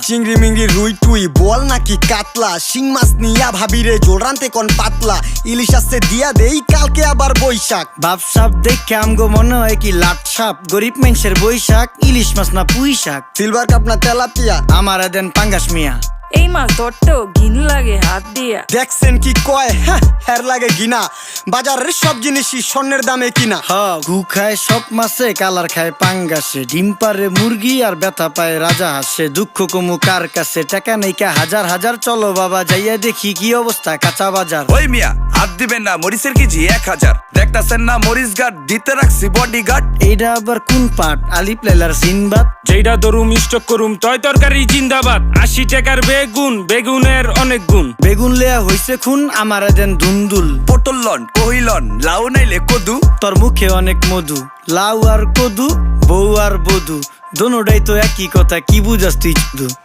চিংড়ি মিংড়ি রুই টুই বল নাকি কাতলা, শিং মাছ নিয়া ভাবিরে জোল রানতে কোন পাতলা, ইলিশ আসছে দিয়া দেই কালকে আবার বৈশাখ। বাপ সাপ দেখে আমগো মনে হয় কি লাট সাপ, গরিব মানুষের বৈশাখ, ইলিশ মাছ না পুঁই শাক। সিলভার কাপ না তেলাপিয়া, আমার দেন পাঙ্গাস মিয়া। এই মাছ ধরতেও ঘিন লাগে হাত দিয়া। দেখছেন কি কয় হ্যার লাগে গিনা, বাজারের সব জিনিসই স্বর্ণের দামে কিনা। ঘু খায় সব মাছে, কালার খায় পাঙ্গাসে, ডিম পারে মুরগি আর ব্যথা পায় রাজা হাসে। দুঃখ কমু কার কাছে, টাকা নেই কা হাজার হাজার, চলো বাবা যাইয়া দেখি কি অবস্থা কাঁচা বাজার। ওই মিয়া হাত দিবেন না, মরিচের কেজি 1000, দেখতাছেন না মরিচ গার্ড দিতে রাখছি বডি গার্ড। এইটা আবার কোন পাট, আলিপ লেলার সিনবাদ। যেইটা দরুম স্টক করুম তয় তরকারি জিন্দাবাদ। 80 টাকার বেগুন, বেগুনের অনেক গুণ। বেগুন লেয়া হইছে খুন, আমার দেন ধুন্দুল। পটল লন কহিলন, লাউ নাইলে কদু। তোর মুখে অনেক মধু, লাউ আর কদু, বউ আর বধু, দোনোটাই তো একই কথা, কি বুঝাস তুই শুধু।